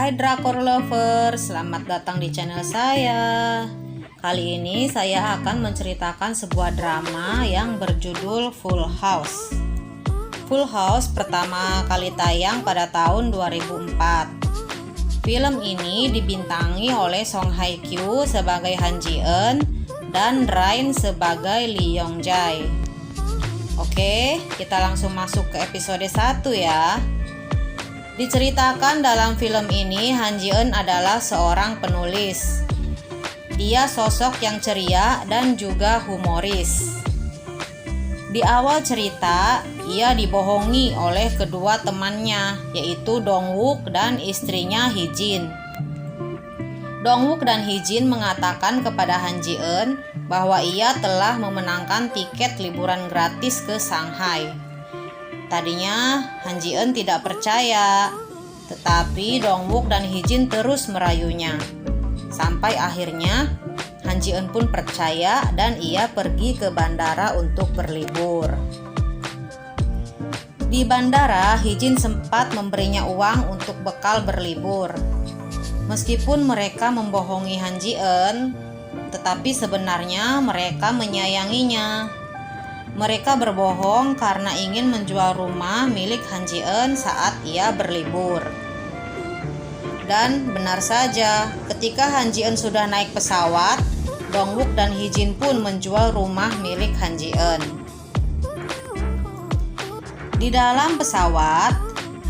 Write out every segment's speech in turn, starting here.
Hai drakor lover, selamat datang di channel saya. Kali ini saya akan menceritakan sebuah drama yang berjudul Full House. Full House pertama kali tayang pada tahun 2004. Film ini dibintangi oleh Song Hye Kyo sebagai Han Ji Eun dan Rain sebagai Lee Young Jae. Oke, kita langsung masuk ke episode 1 ya. Diceritakan dalam film ini, Han Ji Eun adalah seorang penulis. Dia sosok yang ceria dan juga humoris. Di awal cerita, ia dibohongi oleh kedua temannya, yaitu Dong Wook dan istrinya Hee Jin. Dong Wook dan Hee Jin mengatakan kepada Han Ji Eun bahwa ia telah memenangkan tiket liburan gratis ke Shanghai. Tadinya Han Ji Eun tidak percaya, tetapi Dong Wook dan Hee Jin terus merayunya. Sampai akhirnya Han Ji Eun pun percaya dan ia pergi ke bandara untuk berlibur. Di bandara, Hee Jin sempat memberinya uang untuk bekal berlibur. Meskipun mereka membohongi Han Ji Eun, tetapi sebenarnya mereka menyayanginya. Mereka berbohong karena ingin menjual rumah milik Han Ji Eun saat ia berlibur. Dan benar saja, ketika Han Ji Eun sudah naik pesawat, Dong Wook dan Hee Jin pun menjual rumah milik Han Ji Eun. Di dalam pesawat,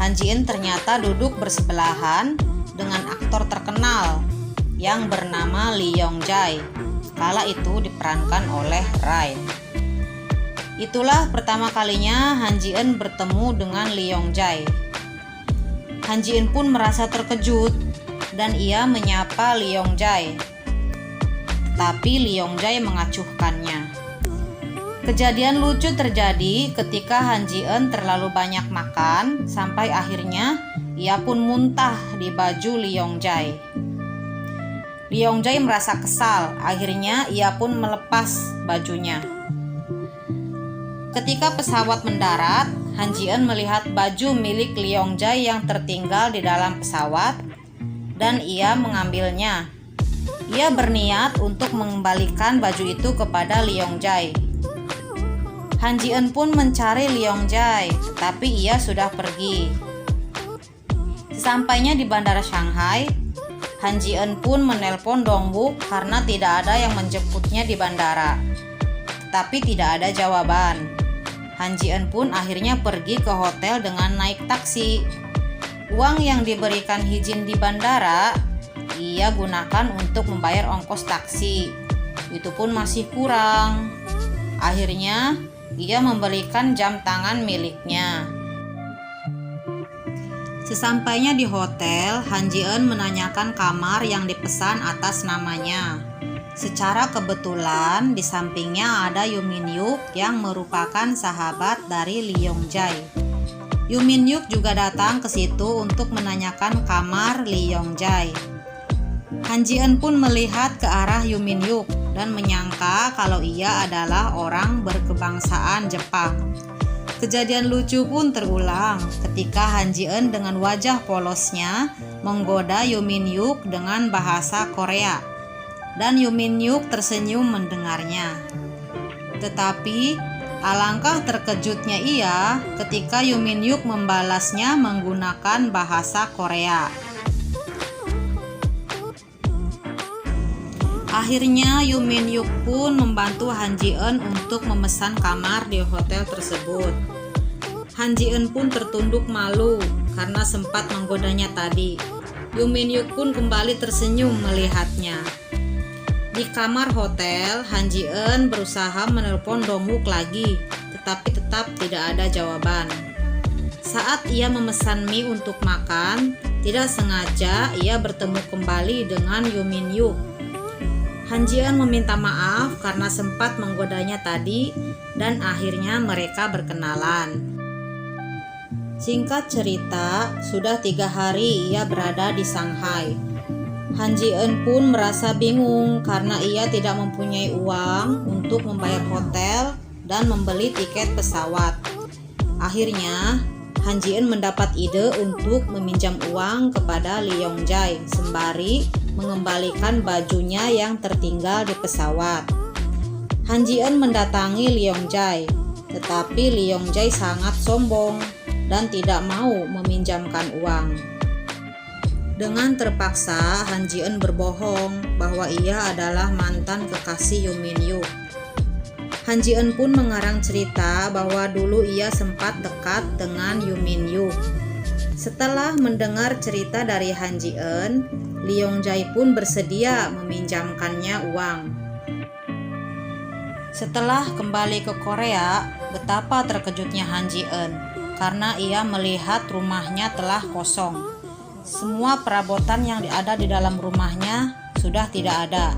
Han Ji Eun ternyata duduk bersebelahan dengan aktor terkenal yang bernama Lee Young Jae. Kala itu diperankan oleh Rain. Itulah pertama kalinya Han Ji Eun bertemu dengan Lee Young Jae. Han Ji Eun pun merasa terkejut dan ia menyapa Lee Young Jae. Tapi Lee Young Jae mengacuhkannya. Kejadian lucu terjadi ketika Han Ji Eun terlalu banyak makan sampai akhirnya ia pun muntah di baju Lee Young Jae. Lee Young Jae merasa kesal, akhirnya ia pun melepas bajunya. Ketika pesawat mendarat, Han Ji Eun melihat baju milik Lee Young Jae yang tertinggal di dalam pesawat dan ia mengambilnya. Ia berniat untuk mengembalikan baju itu kepada Lee Young Jae. Han Ji Eun pun mencari Lee Young Jae, tetapi ia sudah pergi. Sesampainya di bandara Shanghai, Han Ji Eun pun menelpon Dong Wook karena tidak ada yang menjemputnya di bandara. Tetapi tidak ada jawaban. Han Ji Eun pun akhirnya pergi ke hotel dengan naik taksi. Uang yang diberikan Hee Jin di bandara, ia gunakan untuk membayar ongkos taksi. Itu pun masih kurang. Akhirnya, ia membelikan jam tangan miliknya. Sesampainya di hotel, Han Ji Eun menanyakan kamar yang dipesan atas namanya. Secara kebetulan, di sampingnya ada Yoo Min Hyuk yang merupakan sahabat dari Lee Young Jae. Yoo Min Hyuk juga datang ke situ untuk menanyakan kamar Lee Young Jae. Han Ji Eun pun melihat ke arah Yoo Min Hyuk dan menyangka kalau ia adalah orang berkebangsaan Jepang. Kejadian lucu pun terulang ketika Han Ji Eun dengan wajah polosnya menggoda Yoo Min Hyuk dengan bahasa Korea. Dan Yoo Min Hyuk tersenyum mendengarnya. Tetapi alangkah terkejutnya ia ketika Yoo Min Hyuk membalasnya menggunakan bahasa Korea. Akhirnya Yoo Min Hyuk pun membantu Han Ji Eun untuk memesan kamar di hotel tersebut. Han Ji Eun pun tertunduk malu karena sempat menggodanya tadi. Yoo Min Hyuk pun kembali tersenyum melihatnya. Di kamar hotel, Han Ji Eun berusaha menelpon Dong Wook lagi, tetapi tetap tidak ada jawaban. Saat ia memesan mie untuk makan, tidak sengaja ia bertemu kembali dengan Yoo Min Hyuk. Han Ji Eun meminta maaf karena sempat menggodanya tadi dan akhirnya mereka berkenalan. Singkat cerita, sudah 3 hari ia berada di Shanghai. Han Ji Eun pun merasa bingung karena ia tidak mempunyai uang untuk membayar hotel dan membeli tiket pesawat. Akhirnya, Han Ji-eun mendapat ide untuk meminjam uang kepada Lee Yong-jae sembari mengembalikan bajunya yang tertinggal di pesawat. Han Ji-eun mendatangi Lee Yong-jae, tetapi Lee Yong-jae sangat sombong dan tidak mau meminjamkan uang. Dengan terpaksa, Han Ji-eun berbohong bahwa ia adalah mantan kekasih Yoo Min-hyuk. Han Ji-eun pun mengarang cerita bahwa dulu ia sempat dekat dengan Yoo Min-hyuk. Setelah mendengar cerita dari Han Ji-eun, Lee Yong-jae pun bersedia meminjamkannya uang. Setelah kembali ke Korea, betapa terkejutnya Han Ji-eun karena ia melihat rumahnya telah kosong. Semua perabotan yang ada di dalam rumahnya sudah tidak ada.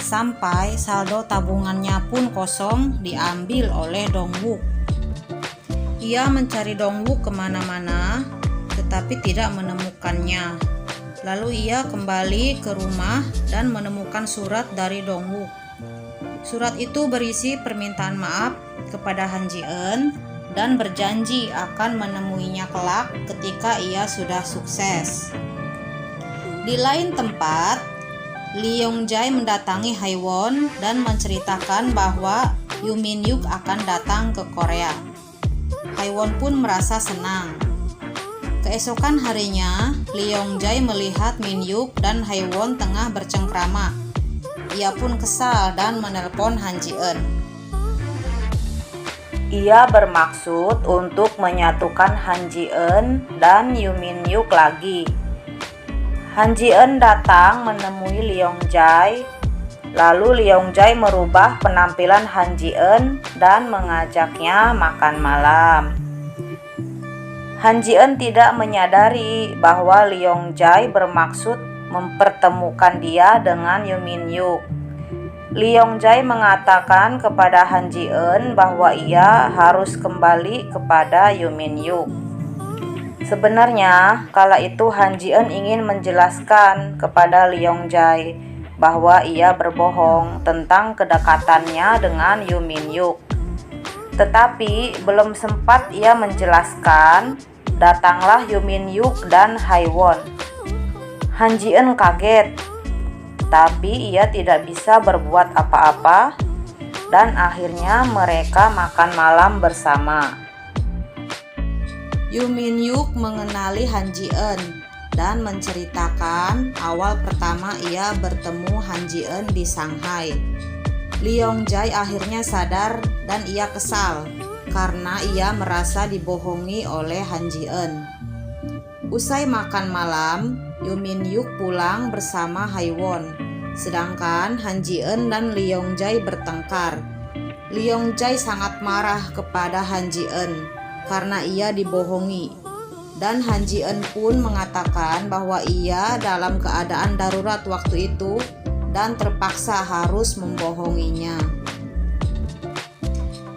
Sampai saldo tabungannya pun kosong diambil oleh Dong-wook. Ia mencari Dong-wook kemana-mana, tetapi tidak menemukannya. Lalu ia kembali ke rumah dan menemukan surat dari Dong-wook. Surat itu berisi permintaan maaf kepada Han Ji-eun dan berjanji akan menemuinya kelak ketika ia sudah sukses. Di lain tempat, Lee Yong-jae mendatangi Haewon dan menceritakan bahwa Yoo Min-hyuk akan datang ke Korea. Haewon pun merasa senang. Keesokan harinya, Lee Yong-jae melihat Min-hyuk dan Haewon tengah bercengkrama. Ia pun kesal dan menelpon Han Ji-eun. Ia bermaksud untuk menyatukan Han Ji-eun dan Yoo Min-hyuk lagi. Han Ji-eun datang menemui Lee Yong-jae, lalu Lee Yong-jae merubah penampilan Han Ji-eun dan mengajaknya makan malam. Han Ji-eun tidak menyadari bahwa Lee Yong-jae bermaksud mempertemukan dia dengan Yoo Min-hyuk. Lee Yong-jae mengatakan kepada Han Ji-eun bahwa ia harus kembali kepada Yoo Min-hyuk. Sebenarnya, kala itu Han Ji-eun ingin menjelaskan kepada Lee Yong-jae bahwa ia berbohong tentang kedekatannya dengan Yoo Min-hyuk. Tetapi belum sempat ia menjelaskan, datanglah Yoo Min-hyuk dan Haewon. Han Ji-eun kaget, tapi ia tidak bisa berbuat apa-apa dan akhirnya mereka makan malam bersama. Yoo Min-hyuk mengenali Han Ji-eun dan menceritakan awal pertama ia bertemu Han Ji-eun di Shanghai. Lee Yong-jae akhirnya sadar dan ia kesal karena ia merasa dibohongi oleh Han Ji-eun. Usai makan malam, Yoo Min-hyuk pulang bersama Haewon, sedangkan Han Ji-eun dan Lee Yong-jae bertengkar. Lee Yong-jae sangat marah kepada Han Ji-eun karena ia dibohongi, dan Han Ji-eun pun mengatakan bahwa ia dalam keadaan darurat waktu itu dan terpaksa harus membohonginya.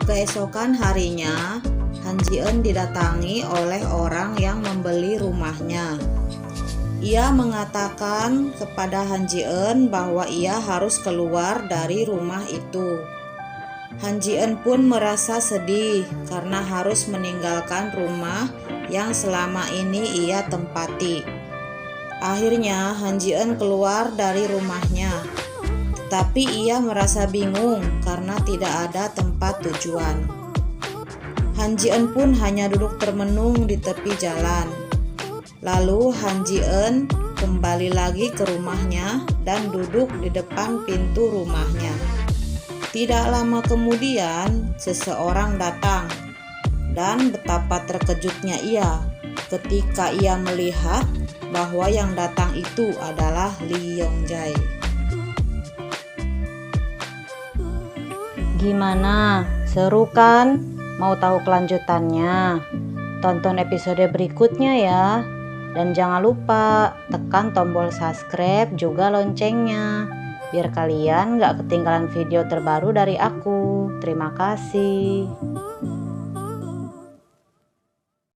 Keesokan harinya, Han Ji-eun didatangi oleh orang yang membeli rumahnya. Ia mengatakan kepada Han Ji-eun bahwa ia harus keluar dari rumah itu. Han Ji-eun pun merasa sedih karena harus meninggalkan rumah yang selama ini ia tempati. Akhirnya Han Ji-eun keluar dari rumahnya, tetapi ia merasa bingung karena tidak ada tempat tujuan. Han Ji-eun pun hanya duduk termenung di tepi jalan. Lalu Han Ji-eun kembali lagi ke rumahnya dan duduk di depan pintu rumahnya. Tidak lama kemudian, seseorang datang, dan betapa terkejutnya ia ketika ia melihat bahwa yang datang itu adalah Lee Yong-jae. Gimana? Seru kan? Mau tahu kelanjutannya? Tonton episode berikutnya ya. Dan jangan lupa tekan tombol subscribe juga loncengnya, biar kalian gak ketinggalan video terbaru dari aku. Terima kasih.